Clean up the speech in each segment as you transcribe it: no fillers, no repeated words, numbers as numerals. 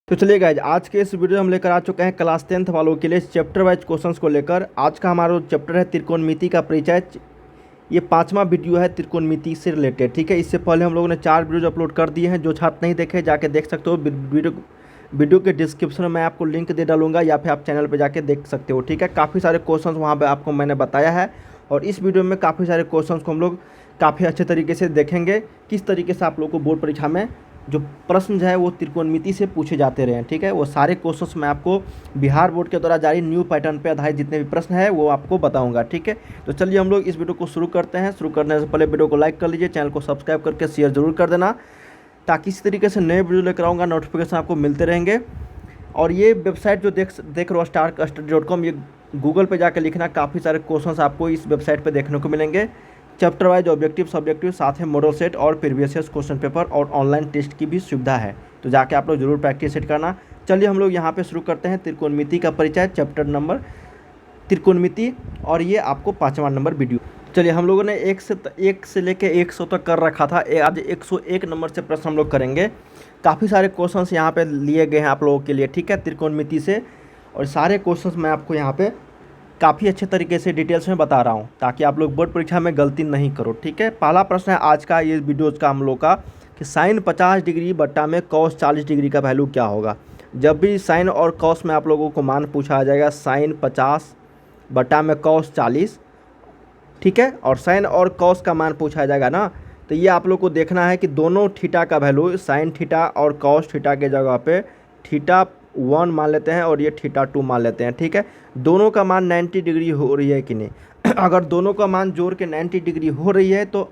तो चलिए गाइज, आज के इस वीडियो में हम लेकर आ चुके हैं क्लास 10th वालों के लिए चैप्टर वाइज क्वेश्चंस को लेकर। आज का हमारा चैप्टर है त्रिकोणमिति का परिचय। ये 5वां वीडियो है त्रिकोणमिति से रिलेटेड। ठीक है, इससे पहले हम लोगों ने 4 वीडियो अपलोड कर दिए हैं। जो छात्र नहीं देखे जाके देख सकते हो। वीडियो के डिस्क्रिप्शन में मैं आपको लिंक दे डालूंगा या फिर आप चैनल पर जाके देख सकते हो। ठीक है, काफ़ी सारे क्वेश्चन वहाँ पर आपको मैंने बताया है और इस वीडियो में काफ़ी सारे क्वेश्चन को हम लोग काफ़ी अच्छे तरीके से देखेंगे किस तरीके से आप लोग को बोर्ड परीक्षा में जो प्रश्न है वो त्रिकोणमिति से पूछे जाते रहे हैं। ठीक है, वो सारे क्वेश्चंस मैं आपको बिहार बोर्ड के द्वारा जारी न्यू पैटर्न पे आधारित जितने भी प्रश्न है वो आपको बताऊंगा। ठीक है, तो चलिए हम लोग इस वीडियो को शुरू करते हैं। शुरू करने से पहले वीडियो को लाइक कर लीजिए, चैनल को सब्सक्राइब करके शेयर जरूर कर देना, ताकि इसी तरीके से नए वीडियो लेकर आऊँगा, नोटिफिकेशन आपको मिलते रहेंगे। और ये वेबसाइट जो देख रहे हो starkstudy.com, ये गूगल पे जाकर लिखना, काफ़ी सारे क्वेश्चंस आपको इस वेबसाइट पे देखने को मिलेंगे। चैप्टर वाइज ऑब्जेक्टिव सब्जेक्टिव साथ है मॉडल सेट और प्रीवियस ईयर क्वेश्चन पेपर और ऑनलाइन टेस्ट की भी सुविधा है, तो जाके आप लोग जरूर प्रैक्टिस सेट करना। चलिए हम लोग यहाँ पे शुरू करते हैं त्रिकोणमिति का परिचय, चैप्टर नंबर त्रिकोणमिति, और ये आपको 5वां नंबर वीडियो। चलिए हम लोगों ने 1 से लेकर 100 तक कर रखा था। आज 101 नंबर से प्रश्न हम लोग करेंगे। काफ़ी सारे क्वेश्चंस यहाँ पे लिए गए हैं आप लोगों के लिए। ठीक है, त्रिकोणमिति से, और सारे क्वेश्चंस मैं आपको यहाँ पे काफ़ी अच्छे तरीके से डिटेल्स में बता रहा हूँ, ताकि आप लोग बोर्ड परीक्षा में गलती नहीं करो। ठीक है, पहला प्रश्न है आज का ये वीडियोज़ का हम लोग का कि साइन 50 डिग्री बट्टा में कॉस 40 डिग्री का वैल्यू क्या होगा। जब भी साइन और कॉस में आप लोगों को मान पूछा आ जाएगा, साइन 50 बट्टा में कॉस 40, ठीक है, और साइन और कॉस का मान पूछा जाएगा ना, तो ये आप लोग को देखना है कि दोनों थीटा का वैल्यू, साइन थीटा और कॉस थीटा के जगह पे थीटा 1 मान लेते हैं और ये थीटा 2 मान लेते हैं। ठीक है, दोनों का मान 90 डिग्री हो रही है कि नहीं। अगर दोनों का मान जोड़ के 90 डिग्री हो रही है तो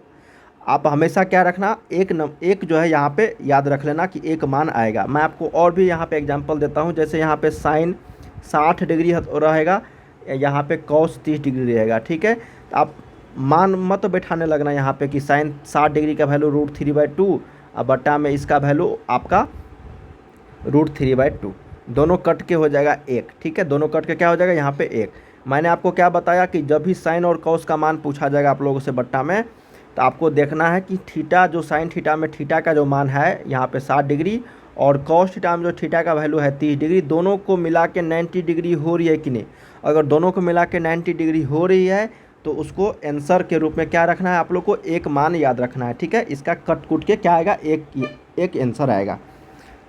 आप हमेशा क्या रखना, एक जो है यहाँ पे याद रख लेना कि एक मान आएगा। मैं आपको और भी यहाँ पे एग्जांपल देता हूँ। जैसे यहाँ पे साइन 60 डिग्री रहेगा, यहाँ पे कॉस 30 डिग्री रहेगा। ठीक है, तो आप मान मत बैठाने लगना यहाँ पे कि साइन 60 डिग्री का वैल्यू √3/2 और बट्टा में इसका वैल्यू आपका √3/2, दोनों कट के हो जाएगा 1। ठीक है, दोनों कट के क्या हो जाएगा यहाँ पे 1। मैंने आपको क्या बताया कि जब भी साइन और कॉस का मान पूछा जाएगा आप लोगों से बट्टा में, तो आपको देखना है कि थीटा जो साइन थीटा में थीटा का जो मान है यहाँ पे 60 डिग्री और कॉस थीटा में जो थीटा का वैल्यू है 30 डिग्री, दोनों को मिला के 90 डिग्री हो रही है कि नहीं। अगर दोनों को मिला के 90 डिग्री हो रही है तो उसको आंसर के रूप में क्या रखना है, आप लोग को एक मान याद रखना है। ठीक है, इसका कट कूट के क्या आएगा, एक आंसर आएगा।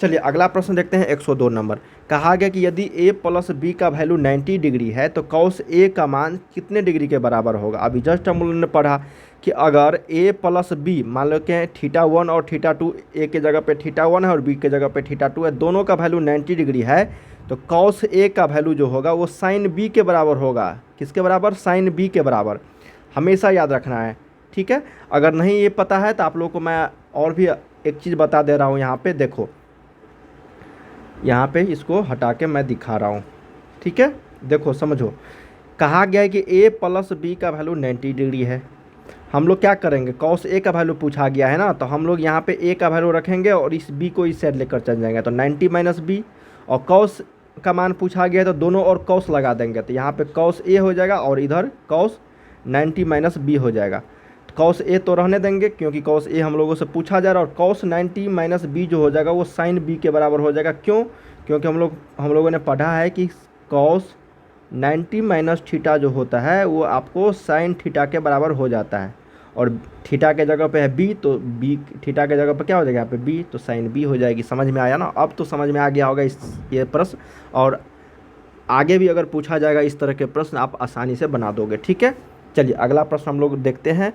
चलिए अगला प्रश्न देखते हैं 102 नंबर। कहा गया कि यदि a + b का वैल्यू 90 डिग्री है तो cos a का मान कितने डिग्री के बराबर होगा। अभी जस्ट हम लोगों ने पढ़ा कि अगर a + b, मान लो कि थीटा 1 और थीटा 2, a के जगह पे थीटा 1 है और b के जगह पे थीटा 2 है, दोनों का वैल्यू 90 डिग्री है, तो cos a का वैल्यू जो होगा वो साइन b के बराबर होगा। किसके बराबर, साइन b के बराबर, हमेशा याद रखना है। ठीक है, अगर नहीं ये पता है तो आप लोगों को मैं और भी एक चीज़ बता दे रहा हूँ। यहाँ पे देखो, यहाँ पे इसको हटा के मैं दिखा रहा हूँ। ठीक है, देखो समझो, कहा गया है कि a + b का वैल्यू 90 डिग्री है। हम लोग क्या करेंगे, cos a का वैल्यू पूछा गया है ना, तो हम लोग यहाँ पे a का वैल्यू रखेंगे और इस b को इस साइड लेकर चल जाएंगे, तो 90 - b, और cos का मान पूछा गया है तो दोनों और cos लगा देंगे, तो यहाँ पे cos a हो जाएगा और इधर cos 90 - b हो जाएगा। cos a तो रहने देंगे क्योंकि cos a हम लोगों से पूछा जा रहा है, और cos 90 - b जो हो जाएगा वो sin b के बराबर हो जाएगा। क्यों, क्योंकि हम लोगों ने पढ़ा है कि cos 90 - थीटा जो होता है वो आपको sin थीटा के बराबर हो जाता है, और थीटा के जगह पे है b, तो b थीटा के जगह पे क्या हो जाएगा यहाँ पे b, तो sin b हो जाएगी। समझ में आया ना, अब तो समझ में आ गया होगा ये प्रश्न, और आगे भी अगर पूछा जाएगा इस तरह के प्रश्न आप आसानी से बना दोगे। ठीक है, चलिए अगला प्रश्न हम लोग देखते हैं।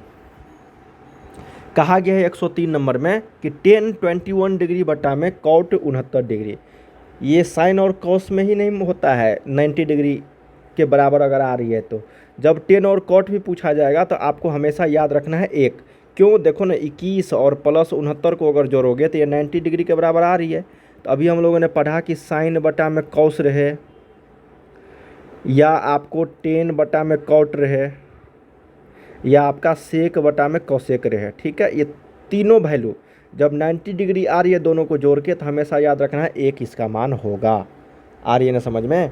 कहा गया है 103 नंबर में कि tan 21 डिग्री बट्टा में cot 69 डिग्री, ये साइन और कॉस में ही नहीं होता है 90 डिग्री के बराबर अगर आ रही है, तो जब tan और cot भी पूछा जाएगा तो आपको हमेशा याद रखना है 1। क्यों, देखो ना, 21 और प्लस 69 को अगर जोड़ोगे तो ये 90 डिग्री के बराबर आ रही है। तो अभी हम लोगों ने पढ़ा कि साइन बटा में कॉस रहे या आपको tan बटा में cot रहे या आपका सेक बटा में कॉसेक रहे। ठीक है, ये तीनों वैल्यू जब 90 डिग्री आ रही है दोनों को जोड़ के, तो हमेशा याद रखना है 1 इसका मान होगा। आ रही है ना समझ में।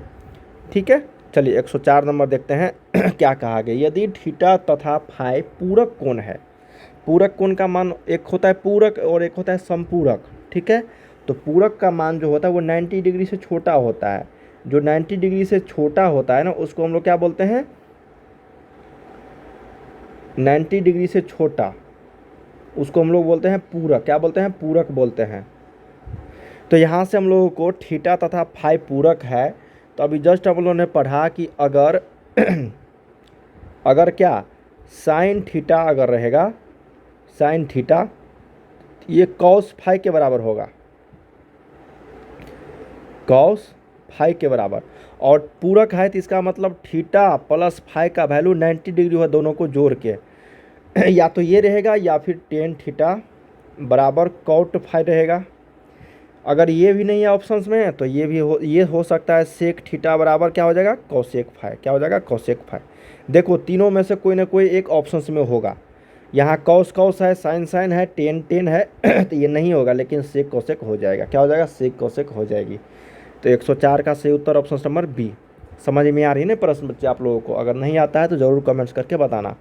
ठीक है, चलिए 104 नंबर देखते हैं। क्या कहा गया, यदि थीटा तथा फाई पूरक कोण है। पूरक कोण का मान एक होता है पूरक और एक होता है समपूरक। ठीक है, तो पूरक का मान जो होता है वो 90 डिग्री से छोटा होता है। जो 90 डिग्री से छोटा होता है ना उसको हम लोग क्या बोलते हैं, 90 डिग्री से छोटा, उसको हम लोग बोलते हैं पूरक। क्या बोलते हैं, पूरक बोलते हैं। तो यहाँ से हम लोगों को थीटा तथा फाई पूरक है। तो अभी जस्ट हम लोगों ने पढ़ा कि अगर अगर क्या साइन थीटा अगर रहेगा, साइन थीटा ये कॉस फाई के बराबर होगा, कॉस फाई के बराबर, और पूरक है तो इसका मतलब थीटा प्लस फाई का वैल्यू 90 डिग्री हुआ दोनों को जोड़ के या तो ये रहेगा या फिर टेन थीटा बराबर कॉट फाई रहेगा। अगर ये भी नहीं है ऑप्शंस में तो ये हो सकता है सेक थीटा बराबर क्या हो जाएगा, कोसेक फाई। क्या हो जाएगा, कोसेक फाई। देखो तीनों में से कोई ना कोई एक ऑप्शंस में होगा। यहाँ कॉस कॉस है, साइन साइन है, टेन टेन है तो ये नहीं होगा, लेकिन सेक कोसेक हो जाएगा। क्या हो जाएगा, सेक कोसेक हो जाएगी। तो 104 का सही उत्तर ऑप्शन नंबर बी। समझ में आ रही है ना प्रश्न बच्चे आप लोगों को? अगर नहीं आता है तो ज़रूर कमेंट्स करके बताना।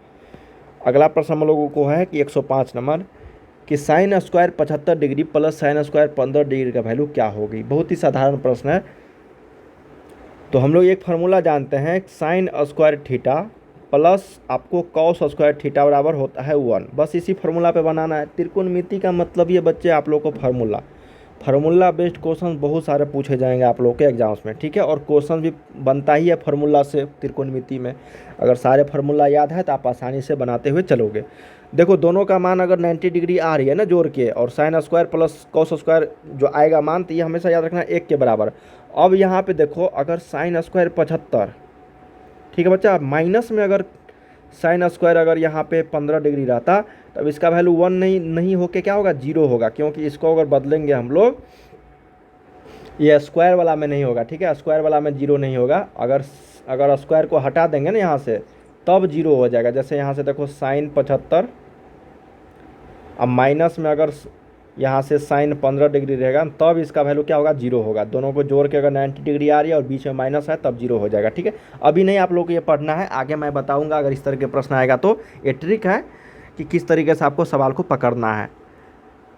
अगला प्रश्न हम लोगों को है कि 105 नंबर कि sine square 75 degree plus sine square 15 degree का वैल्यू क्या होगी। बहुत ही साधारण प्रश्न है। तो हम लोग एक फार्मूला जानते हैं, साइन स्क्वायर थीटा प्लस आपको कॉस स्क्वायर थीटा बराबर होता है 1। बस इसी फार्मूला पे बनाना है। त्रिकोणमिति का मतलब ये बच्चे आप लोग को फार्मूला बेस्ड क्वेश्चन बहुत सारे पूछे जाएंगे आप लोग के एग्जाम्स में, ठीक है। और क्वेश्चन भी बनता ही है फार्मूला से त्रिकोणमिति में। अगर सारे फार्मूला याद है तो आप आसानी से बनाते हुए चलोगे। देखो दोनों का मान अगर 90 डिग्री आ रही है ना जोड़ के, और sine square plus cos square जो आएगा मान, तो ये हमेशा याद रखना 1 के बराबर। अब यहाँ पे देखो अगर साइन स्क्वायर 75, ठीक है बच्चा, माइनस में अगर साइन स्क्वायर अगर यहाँ पे 15 डिग्री रहता तब इसका वैल्यू 1 नहीं होके क्या होगा, 0 होगा। क्योंकि इसको अगर बदलेंगे हम लोग, ये स्क्वायर वाला में नहीं होगा, ठीक है, स्क्वायर वाला में 0 नहीं होगा। अगर स्क्वायर को हटा देंगे ना यहाँ से तब 0 हो जाएगा। जैसे यहाँ से देखो साइन 75, अब माइनस में अगर यहाँ से साइन 15 डिग्री रहेगा तब इसका वैल्यू क्या होगा, 0 होगा। दोनों को जोड़ के अगर 90 डिग्री आ रही है और बीच में माइनस है तब 0 हो जाएगा, ठीक है। अभी नहीं आप लोग को ये पढ़ना है, आगे मैं बताऊंगा अगर इस तरह के प्रश्न आएगा तो। ये ट्रिक है कि किस तरीके से आपको सवाल को पकड़ना है।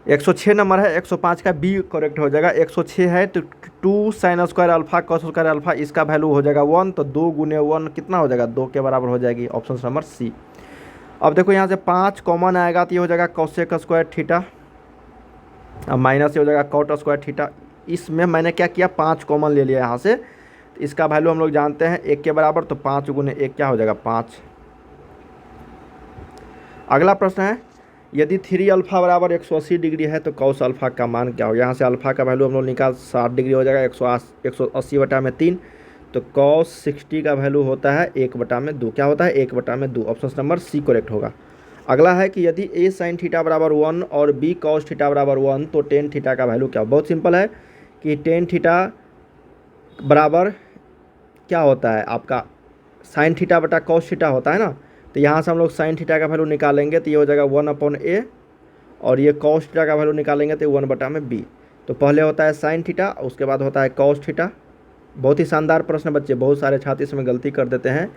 106 नंबर है, 105 का बी करेक्ट हो जाएगा। 106 है तो 2 sine square alpha cos square alpha, इसका वैल्यू हो जाएगा 1। तो 2 गुने 1 कितना हो जाएगा, 2 के बराबर हो जाएगी। Option number C. अब देखो यहाँ से 5 कॉमन आएगा तो ये हो जाएगा कोसेक स्क्वायर थीटा, अब माइनस ये हो जाएगा कॉट स्क्वायर थीटा। इसमें मैंने क्या किया, 5 कॉमन ले लिया यहाँ से। इसका वैल्यू हम लोग जानते हैं 1 के बराबर, तो 5 गुने 1 क्या हो जाएगा, 5। अगला प्रश्न है, यदि 3 अल्फा बराबर 180 डिग्री है तो कॉस अल्फा का मान क्या हो। यहाँ से अल्फा का वैल्यू हम लोग निकाल 60 डिग्री हो जाएगा, 180 बटा में 3। तो कॉस 60 का वैल्यू होता है 1 बटा में 2। क्या होता है, 1 बटा में 2। ऑप्शन नंबर सी करेक्ट होगा। अगला है कि यदि ए साइन थीटा बराबर 1 और बी कॉस थीटा बराबर 1 तो टेन थीटा का वैल्यू क्या हो। बहुत सिंपल है कि टेन थीटा बराबर क्या होता है आपका, साइन थीटा बटा कॉस थीटा होता है ना। तो यहाँ से हम लोग साइन थीटा का वैल्यू निकालेंगे तो ये हो जाएगा 1/a, और ये कॉस थीटा का वैल्यू निकालेंगे तो 1 बटा में b। तो पहले होता है साइन थीटा, उसके बाद होता है कॉस थीटा। बहुत ही शानदार प्रश्न बच्चे, बहुत सारे छात्र इसमें गलती कर देते हैं।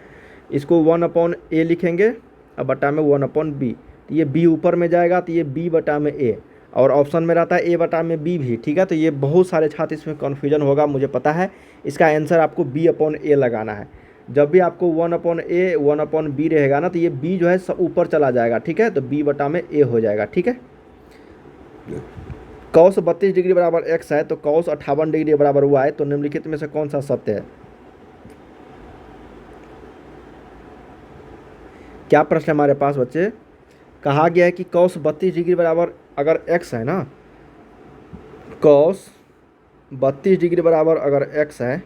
इसको 1/a लिखेंगे और बटा में 1/b। तो ये b ऊपर में जाएगा तो ये b बटा में a, और ऑप्शन में रहता है a बटा में b भी, ठीक है। तो ये बहुत सारे छात्र इसमें कन्फ्यूजन होगा, मुझे पता है। इसका आंसर आपको b/a लगाना है। जब भी आपको 1/a 1/b रहेगा ना तो ये b जो है सब ऊपर चला जाएगा, ठीक है। तो b बटा में a हो जाएगा, ठीक है। कॉस 32 डिग्री बराबर x है तो कॉस 58 डिग्री बराबर y, तो निम्नलिखित में से कौन सा सत्य है। क्या प्रश्न हमारे पास बच्चे, कहा गया है कि कॉस 32 डिग्री बराबर अगर x है ना, कॉस 32 डिग्री बराबर अगर x है,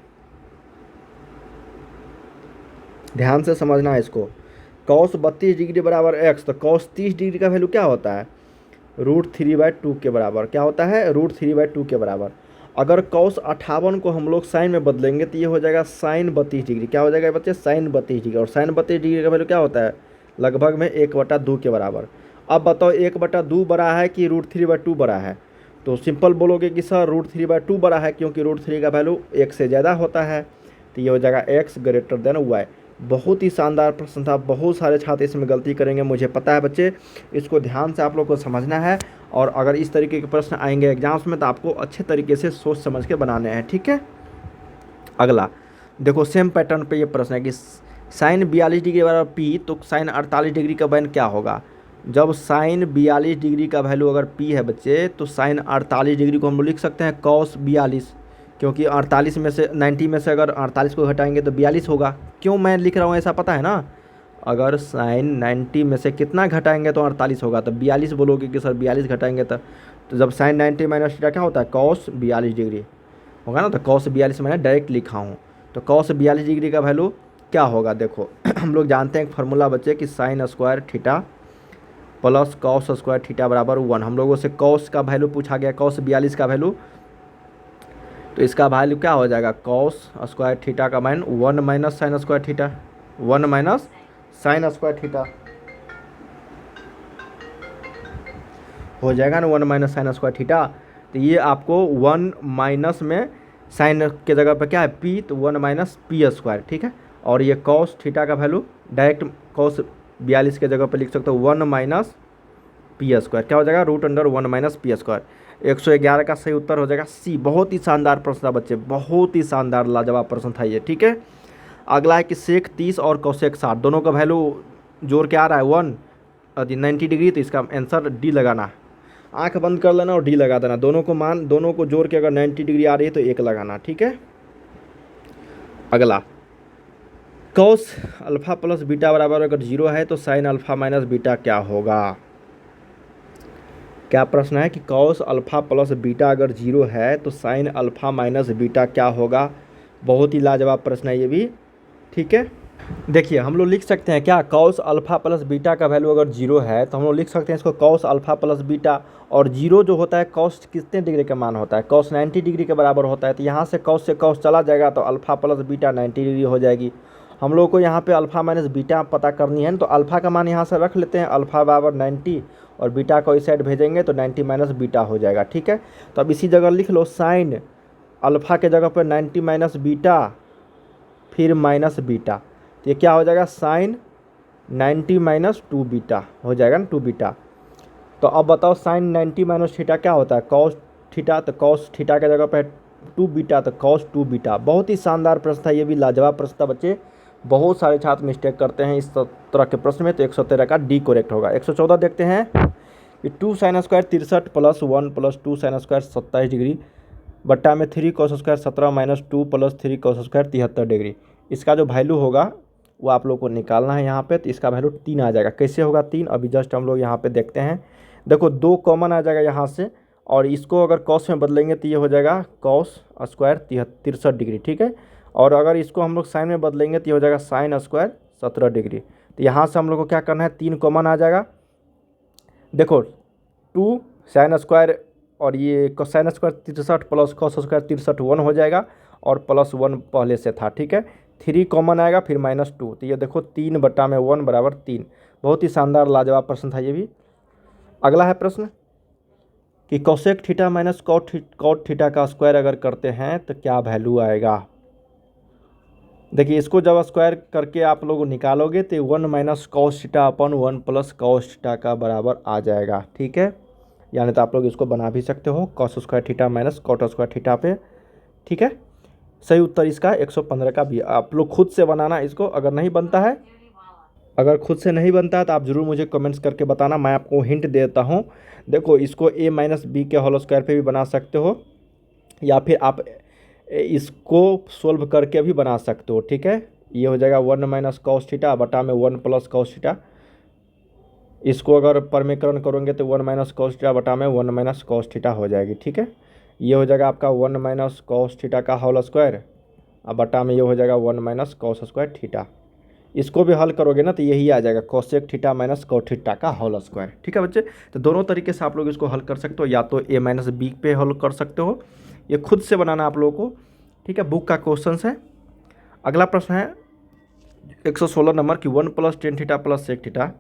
ध्यान से समझना है इसको। कॉस 32 डिग्री बराबर x, तो कॉस 30 डिग्री का वैल्यू क्या होता है, √3/2 के बराबर। क्या होता है, √3/2 के बराबर। अगर कॉस 58 को हम लोग साइन में बदलेंगे तो ये हो जाएगा साइन 32 डिग्री। क्या हो जाएगा बच्चे, साइन 32 डिग्री। और साइन 32 डिग्री का वैल्यू क्या होता है, लगभग में 1/2 के बराबर। अब बताओ 1/2 बड़ा है कि √3/2 बड़ा है। तो सिंपल बोलोगे कि सर √3/2 बड़ा है, क्योंकि √3 का वैल्यू 1 से ज़्यादा होता है। तो ये हो जाएगा x ग्रेटर देन y। बहुत ही शानदार प्रश्न था, बहुत सारे छात्र इसमें गलती करेंगे, मुझे पता है बच्चे। इसको ध्यान से आप लोग को समझना है और अगर इस तरीके के प्रश्न आएंगे एग्जाम्स में तो आपको अच्छे तरीके से सोच समझ के बनाने हैं, ठीक है। अगला देखो सेम पैटर्न पे ये प्रश्न है कि साइन 42 डिग्री बराबर पी तो साइन 48 डिग्री का वैल्यू क्या होगा। जब साइन 42 डिग्री का वैल्यू अगर पी है बच्चे तो साइन 48 डिग्री को हम लोग लिख सकते हैं कॉस 42, क्योंकि 48 में से 90 में से अगर 48 को घटाएंगे तो 42 होगा। क्यों मैं लिख रहा हूँ ऐसा पता है ना, अगर साइन 90 में से कितना घटाएंगे तो 48 होगा, तो 42 बोलोगे कि सर 42 घटाएंगे तो जब साइन 90 माइनस थीटा क्या होता है कॉस 42 डिग्री होगा ना, तो कॉस 42 मैंने डायरेक्ट लिखा हूँ। तो कॉस 42 डिग्री का वैल्यू क्या होगा, देखो हम लोग जानते हैं एक फार्मूला बच्चे कि sine square theta plus cos square theta बराबर 1। हम लोगों से कॉस का वैल्यू पूछा गया, कॉस 42 का वैल्यू, तो इसका वैल्यू क्या हो जाएगा कॉस स्क्वायर थीटा का मान 1 minus sine square theta, 1 minus sine square theta हो जाएगा ना, 1 माइनस साइन स्क्वायर थीटा। तो ये आपको 1 माइनस में साइन के जगह पर क्या है पी, तो 1 माइनस पी स्क्वायर, ठीक है। और ये कॉस थीटा का वैल्यू डायरेक्ट कॉस 42 के जगह पर लिख सकते हो 1 माइनस पी स्क्वायर, क्या हो जाएगा root under 1 minus P square. 111 का सही उत्तर हो जाएगा सी। बहुत ही शानदार प्रश्न था बच्चे, बहुत ही शानदार लाजवाब प्रश्न था ये, ठीक है। अगला है कि सेक 30 और कोसेक 60 दोनों का वैल्यू जोड़ के आ रहा है 1 90 डिग्री, तो इसका आंसर डी लगाना। आंख बंद कर लेना और डी लगा देना, दोनों को मान दोनों को जोड़ के अगर 90 डिग्री आ रही है तो 1 लगाना, ठीक है। अगला कॉस अल्फा प्लस बीटा बराबर अगर 0 है तो साइन अल्फा माइनस बीटा क्या होगा। क्या प्रश्न है कि कॉस अल्फा प्लस बीटा अगर 0 है तो साइन अल्फा माइनस बीटा क्या होगा। बहुत ही लाजवाब प्रश्न है ये भी, ठीक है। देखिए हम लोग लिख सकते हैं क्या, कॉस अल्फा प्लस बीटा का वैल्यू अगर 0 है तो हम लोग लिख सकते हैं इसको कॉस अल्फा प्लस बीटा, और 0 जो होता है कॉस कितने डिग्री का मान होता है, कॉस 90 डिग्री के बराबर होता है। तो यहाँ से कॉस चला जाएगा तो अल्फा प्लस बीटा 90 डिग्री हो जाएगी। हम लोग को यहाँ पे अल्फा माइनस बीटा पता करनी है, तो अल्फा का मान यहाँ से रख लेते हैं, अल्फा बराबर 90 और बीटा को इस साइड भेजेंगे तो 90 माइनस बीटा हो जाएगा, ठीक है। तो अब इसी जगह लिख लो साइन अल्फा के जगह पर 90 माइनस बीटा फिर माइनस बीटा, तो ये क्या हो जाएगा साइन 90 माइनस 2 बीटा हो जाएगा ना, 2 बीटा। तो अब बताओ साइन 90 माइनस थीटा क्या होता है कॉस थीटा, तो कॉस थीटा के जगह पर 2 बीटा तो कॉस 2 बीटा। बहुत ही शानदार प्रश्न था ये भी, लाजवाब प्रश्न था बच्चे। बहुत सारे छात्र मिस्टेक करते हैं इस तरह के प्रश्न में, तो 113 का डी करेक्ट होगा। 114 देखते हैं कि 2 sine square 63 plus 1 plus 2 sine square 27 degree बट्टा में 3 cos square 17 minus 2 plus 3 cos square 73 degree. इसका जो वैल्यू होगा वो आप लोग को निकालना है यहाँ पे, तो इसका वैल्यू 3 आ जाएगा। कैसे होगा 3, अभी जस्ट हम लोग यहाँ पे देखते हैं। देखो 2 कॉमन आ जाएगा यहाँ से, और इसको अगर कॉस में बदलेंगे तो ये हो जाएगा कॉस स्क्वायर 63 डिग्री, ठीक है। और अगर इसको हम लोग साइन में बदलेंगे तो ये हो जाएगा साइन स्क्वायर 17 डिग्री। तो यहाँ से हम लोग को क्या करना है, 3 कॉमन आ जाएगा। देखो 2 साइन स्क्वायर और ये sine square 63 plus cos square 63 1 हो जाएगा, और प्लस 1 पहले से था, ठीक है। 3 कॉमन आएगा फिर माइनस 2, तो ये देखो 3 बट्टा में 1 बराबर 3। बहुत ही शानदार लाजवाब प्रश्न था ये भी। अगला है प्रश्न कि cosec theta minus cot theta का स्क्वायर अगर करते हैं तो क्या वैल्यू आएगा। देखिए इसको जब स्क्वायर करके आप लोग निकालोगे तो 1 माइनस कॉस थीटा अपन 1 प्लस कॉस थीटा का बराबर आ जाएगा, ठीक है। यानी तो आप लोग इसको बना भी सकते हो cos square theta minus cot square theta पे, ठीक है। सही उत्तर इसका 115 का भी। आप लोग खुद से बनाना इसको, अगर नहीं बनता है, अगर खुद से नहीं बनता है तो आप ज़रूर मुझे कमेंट्स करके बताना, मैं आपको हिंट देता हूँ। देखो इसको a माइनस बी के होल स्क्वायर पे भी बना सकते हो, या फिर आप इसको सोल्व करके भी बना सकते हो, ठीक है। ये हो जाएगा 1 माइनस कॉस थीटा बटा में 1 प्लस कॉस थीटा। इसको अगर परमीकरण करोगे तो 1 माइनस कॉस थीटा बटा में 1 माइनस कॉस थीटा हो जाएगी, ठीक है। ये हो जाएगा आपका 1 माइनस कॉस थीटा का होल स्क्वायर, अब बटा में ये हो जाएगा 1 माइनस कॉस स्क्वायर थीटा। इसको भी हल करोगे ना तो यही आ जाएगा cosec theta minus cot theta का होल स्क्वायर, ठीक है बच्चे। तो दोनों तरीके से आप लोग इसको हल कर सकते हो, या तो a माइनस बी पे हल कर सकते हो, ये खुद से बनाना आप लोगों को, ठीक है। बुक का क्वेश्चन है। अगला प्रश्न है 116 नंबर की 1 plus tan theta plus sec theta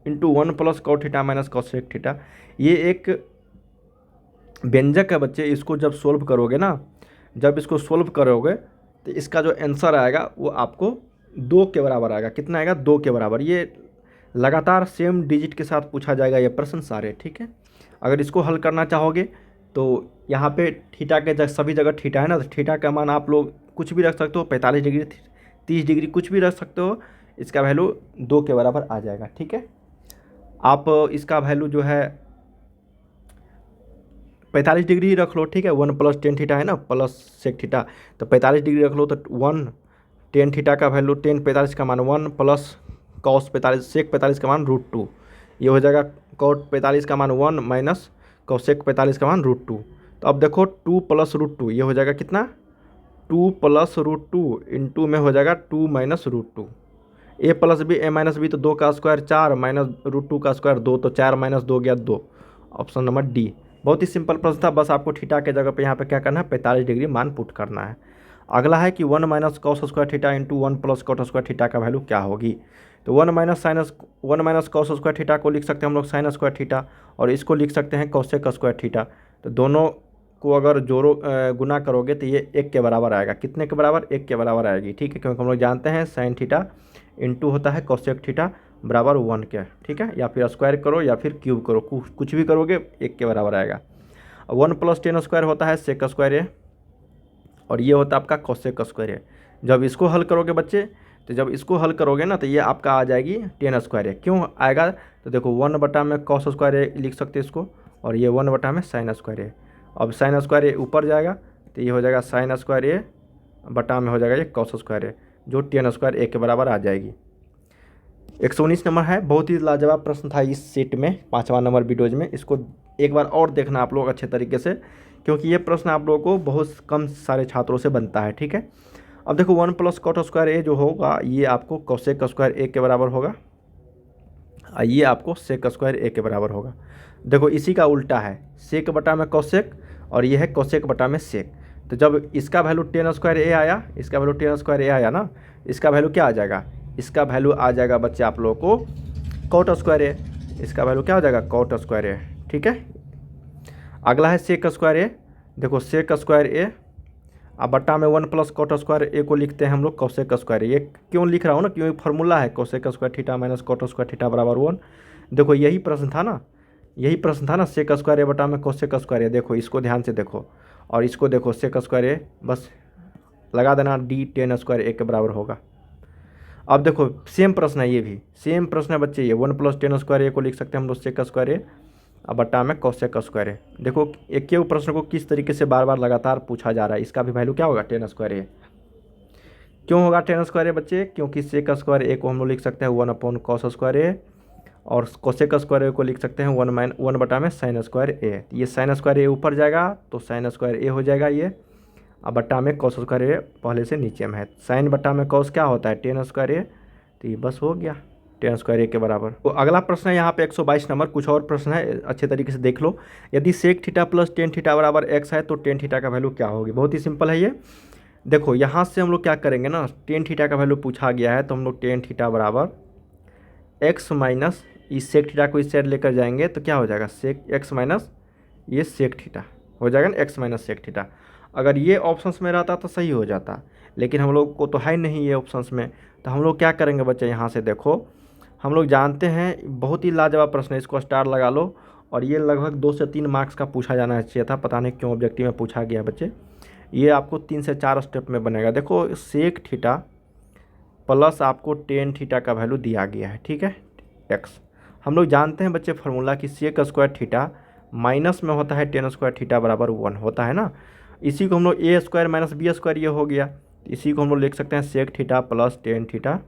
into 1 plus cot theta minus cosec theta. ये एक व्यंजक है बच्चे, इसको जब सोल्व करोगे ना, जब इसको सोल्व करोगे तो इसका जो आंसर आएगा वो आपको 2 के बराबर आएगा। कितना आएगा, 2 के बराबर। ये लगातार सेम डिजिट के साथ पूछा जाएगा ये प्रश्न सारे, ठीक है। अगर इसको हल करना चाहोगे तो यहाँ पे थीटा के सभी जगह थीटा है ना, तो थीटा का मान आप लोग कुछ भी रख सकते हो, 45 डिग्री 30 डिग्री कुछ भी रख सकते हो, इसका वैल्यू 2 के बराबर आ जाएगा। ठीक है, आप इसका वैल्यू जो है 45 डिग्री ही रख लो। ठीक है, 1 प्लस टेन थीटा है ना, प्लस सेक थीटा, तो 45 डिग्री रख लो, तो 1 टेन थीटा का वैल्यू 10 45 का मान 1 प्लस कॉस 45 सेक 45 का मान √2, ये हो जाएगा कॉट 45 का मान 1 माइनस कॉसेक 45 का मान √2। तो अब देखो 2 प्लस √2 ये हो जाएगा कितना, 2 प्लस √2 इंटू में हो जाएगा 2 माइनस √2, ए प्लस बी ए माइनस बी तो 2 का स्क्वायर 4 माइनस √2 का स्क्वायर 2, तो 4 माइनस 2 गया 2। Option number D. बहुत ही सिंपल प्रश्न था, बस आपको थीटा के जगह पे यहाँ पे क्या करना है, 45 डिग्री मान पुट करना है। अगला है कि 1 minus cos square theta into 1 plus cot square theta का वैल्यू क्या होगी। तो 1 माइनस कॉस स्क्वायर थीटा को लिख सकते हैं हम लोग साइन स्क्वायर थीटा, और इसको लिख सकते हैं कॉसेक स्क्वायर थीटा। तो दोनों को अगर गुना करोगे तो ये 1 के बराबर आएगा। कितने के बराबर, 1 के बराबर आएगी। ठीक है, क्योंकि हम लोग जानते हैं साइन थीटा इंटू होता है कॉसेक थीटा बराबर 1 के। ठीक है, या फिर स्क्वायर करो या फिर क्यूब करो, कुछ भी करोगे 1 के बराबर आएगा। 1 प्लस टेन स्क्वायर होता है सेक स्क्वायर ए, और ये होता है आपका कॉसेक स्क्वायर ए। जब इसको हल करोगे बच्चे, तो जब इसको हल करोगे ना तो ये आपका आ जाएगी टेन स्क्वायर ए। क्यों आएगा, तो देखो 1 बटा में कॉस स्क्वायर ए लिख सकते हैं इसको, और ये 1 बटा में साइन स्क्वायर ए। अब साइन स्क्वायर ए ऊपर जाएगा तो ये हो जाएगा साइन स्क्वायर ए बटा में हो जाएगा ये कॉस स्क्वायर ए, जो टेन स्क्वायर ए के बराबर आ जाएगी। 119 नंबर है, बहुत ही लाजवाब प्रश्न था इस सेट में, 5वां नंबर वीडियोज में। इसको एक बार और देखना आप लोग अच्छे तरीके से, क्योंकि ये प्रश्न आप लोगों को बहुत कम सारे छात्रों से बनता है। ठीक है, अब देखो 1 प्लस कॉट स्क्वायर ए जो होगा ये आपको कॉसेक स्क्वायर ए के बराबर होगा, ये आपको सेक स्क्वायर ए के बराबर होगा। देखो इसी का उल्टा है, सेक बटा में कॉसेक और ये है कॉसेक बटा में सेक। तो जब इसका वैल्यू टेन स्क्वायर ए आया, इसका वैल्यू टेन स्क्वायर ए आया ना, इसका वैल्यू क्या आ जाएगा, इसका वैल्यू आ जाएगा बच्चे आप लोगों को कॉट स्क्वायर ए, इसका वैल्यू क्या हो जाएगा कॉट स्क्वायर ए। ठीक है, अगला है सेक स्क्वायर ए। देखो सेक स्क्वायर ए अब बट्टा में 1 प्लस कॉट स्क्वायर ए को लिखते हैं हम लोग कॉसेक स्क्वायर। ये क्यों लिख रहा हूँ ना, क्योंकि फार्मूला है cosec square theta minus cot square theta बराबर 1। देखो यही प्रश्न था ना, यही प्रश्न था ना, सेक स्क्वायर ए बटा में कॉसेक स्क्वायर ए। देखो इसको ध्यान से देखो, और इसको देखो सेक स्क्वायर ए, बस लगा देना डी टेन स्क्वायर ए के बराबर होगा। अब देखो सेम प्रश्न है, ये भी सेम प्रश्न है बच्चे, ये 1 प्लस टेन स्क्वायर ए को लिख सकते हैं हम लोग सेक स्क्वायर ए अब बट्टा में कॉसेक स्क्वायर है। देखो एक ही प्रश्न को किस तरीके से बार बार लगातार पूछा जा रहा है। इसका भी वैल्यू क्या होगा टेन स्क्वायर ए। क्यों होगा टेन स्क्वायर ए बच्चे, क्योंकि सेक स्क्वायर ए को हम लोग लिख सकते हैं 1 अपॉन कॉस स्क्वायर ए, और कॉसेक स्क्वायर ए को लिख सकते हैं 1 बटा में साइन स्क्वायर ए। ये साइन स्क्वायर ए ऊपर जाएगा तो साइन स्क्वायर ए हो जाएगा ये, अब बट्टा में कॉस स्क्वायर ए पहले से नीचे में है। साइन बट्टा में कॉस क्या होता है टेन स्क्वायर ए, तो ये बस हो गया टेन स्क्वायर ए के बराबर। तो अगला प्रश्न है यहाँ पे 122 नंबर, कुछ और प्रश्न है अच्छे तरीके से देख लो। यदि sec theta plus tan theta बराबर एक्स है तो टेन थीटा का वैल्यू क्या होगी। बहुत ही सिंपल है ये। देखो यहाँ से हम लोग क्या करेंगे ना, टेन थीटा का वैल्यू पूछा गया है तो हम लोग टेन थीटा बराबर एक्स माइनस इस सेक थीटा को इस साइड लेकर जाएंगे तो क्या हो जाएगा सेक एक्स माइनस ये सेक थीटा हो जाएगा ना, एक्स माइनस सेक थीटा। अगर ये ऑप्शंस में रहता तो सही हो जाता, लेकिन हम लोग को तो है नहीं ये ऑप्शंस में, तो हम लोग क्या करेंगे बच्चे, यहाँ से देखो हम लोग जानते हैं, बहुत ही लाजवाब प्रश्न है, इसको स्टार लगा लो। और ये लगभग 2 से 3 मार्क्स का पूछा जाना चाहिए था, पता नहीं क्यों ऑब्जेक्टिव में पूछा गया बच्चे। ये आपको 3 से 4 स्टेप में बनेगा। देखो सेक थीटा प्लस आपको टेन थीटा का वैल्यू दिया गया है, ठीक है एक्स। हम लोग जानते हैं बच्चे फार्मूला कि सेक स्क्वायर थीटा माइनस में होता है टेन स्क्वायर थीटा बराबर 1 होता है ना। इसी को हम लोग ए स्क्वायर माइनस बी स्क्वायर ये हो गया, इसी को हम लोग लिख सकते हैं sec theta plus tan theta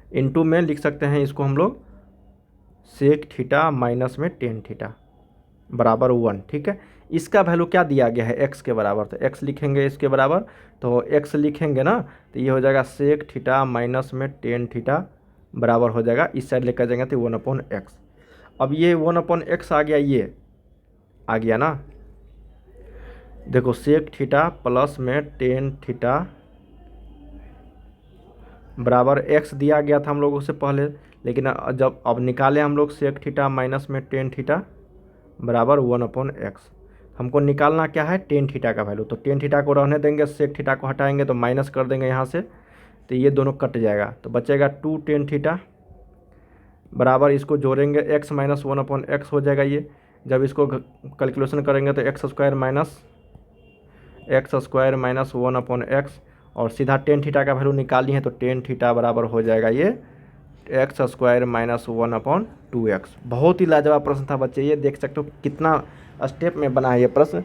into में लिख सकते हैं इसको हम लोग सेक थीटा माइनस में टेन थीटा बराबर 1। ठीक है, इसका वैल्यू क्या दिया गया है एक्स के बराबर, तो एक्स लिखेंगे इसके बराबर, तो एक्स लिखेंगे ना तो ये हो जाएगा सेक थीटा माइनस में टेन थीटा बराबर हो जाएगा, इस साइड लेकर जाएंगे तो 1 अपॉन एक्स। अब ये 1 अपॉन एक्स आ गया, ये आ गया ना। देखो सेक थीटा प्लस में टेन थीटा बराबर एक्स दिया गया था हम लोगों से पहले, लेकिन जब अब निकाले हम लोग सेक थीटा माइनस में टेन थीटा बराबर 1 अपॉन एक्स। हमको निकालना क्या है टेन थीटा का वैल्यू, तो टेन थीटा को रहने देंगे, सेक थीटा को हटाएंगे तो माइनस कर देंगे यहाँ से, तो ये दोनों कट जाएगा, तो बचेगा 2 टेन थीटा बराबर इसको जोड़ेंगे x माइनस 1/x हो जाएगा ये। जब इसको कैलकुलेशन करेंगे तो x स्क्वायर माइनस 1/x, और सीधा टेन थीटा का वैल्यू निकाली है तो टेन थीटा बराबर हो जाएगा ये x स्क्वायर माइनस 1/2x। बहुत ही लाजवाब प्रश्न था बच्चे, ये देख सकते हो कितना स्टेप में बना है ये प्रश्न।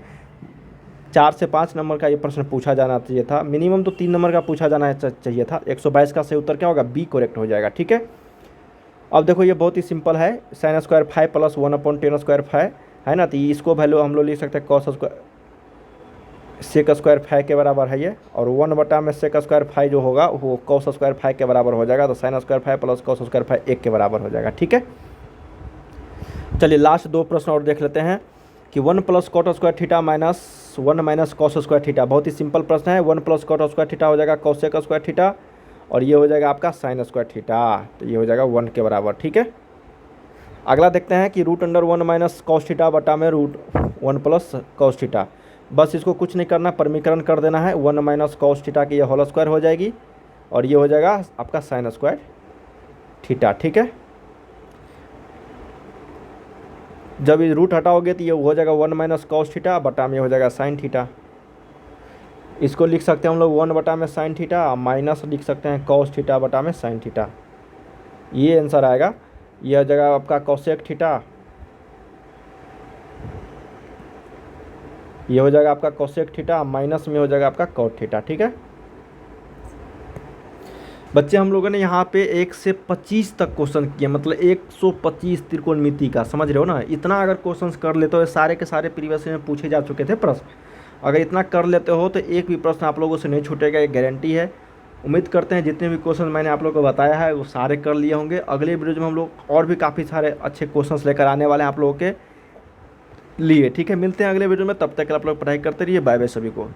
4 से 5 नंबर का ये प्रश्न पूछा जाना चाहिए था, मिनिमम तो 3 नंबर का पूछा जाना चाहिए था। 122 का सही उत्तर क्या होगा, बी करेक्ट हो जाएगा। ठीक है, अब देखो ये बहुत ही सिंपल है, साइन स्क्वायर 5 प्लस 1/10 स्क्वायर 5 है ना, तो इसको वैल्यू हम लोग लिख सकते हैं कॉस स्क्वायर सेक स्क्वायर 5 के बराबर है ये, और 1 में सेक स्क्वायर 5 जो होगा वो कॉस स्क्वायर 5 के बराबर हो जाएगा, तो sine square 5 plus cos square 5 1 के बराबर हो जाएगा। ठीक है, चलिए लास्ट 2 प्रश्न और देख लेते हैं कि 1 plus cot square theta minus 1 minus cos square theta. बहुत ही सिंपल प्रश्न है, 1 प्लस कॉट स्क्वायर थीटा हो जाएगा कॉसेक स्क्वायर थीटा, और ये हो जाएगा आपका साइन स्क्वायर थीटा, तो ये हो जाएगा 1 के बराबर। ठीक है, अगला देखते हैं कि root under 1 minus cos theta बटा में रूट 1 प्लस कॉस थीटा। बस इसको कुछ नहीं करना, परमीकरण कर देना है, 1 माइनस कॉस थीटा की ये होल स्क्वायर हो जाएगी, और ये हो जाएगा आपका साइन स्क्वायर थीटा। ठीक है, जब ये रूट हटाओगे तो ये हो जाएगा 1 माइनस कॉस थीटा बटा में हो जाएगा साइन थीटा। इसको लिख सकते हैं हम लोग 1 बटा में साइन थीटा, माइनस लिख सकते हैं कॉस थीटा बटा में साइन थीटा, ये आंसर आएगा। यह हो जाएगा आपका कॉसेक थीटा, ये हो जाएगा आपका कॉसेक थीटा, माइनस में हो जाएगा आपका कॉट थीटा। ठीक है बच्चे, हम लोगों ने यहाँ पे 1 से 25 तक क्वेश्चन किए, मतलब 125 त्रिकोणमिति का, समझ रहे हो ना। इतना अगर क्वेश्चंस कर लेते हो, सारे के सारे प्रीवियस में पूछे जा चुके थे प्रश्न, अगर इतना कर लेते हो तो एक भी प्रश्न आप लोगों से नहीं छूटेगा, ये गारंटी है। उम्मीद करते हैं जितने भी क्वेश्चन मैंने आप लोगों को बताया है वो सारे कर लिए होंगे। अगले वीडियो में हम लोग और भी काफ़ी सारे अच्छे क्वेश्चंस लेकर आने वाले हैं आप लोगों के लिए। ठीक है, मिलते हैं अगले वीडियो में, तब तक आप लोग पढ़ाई करते रहिए। बाय बाय सभी को।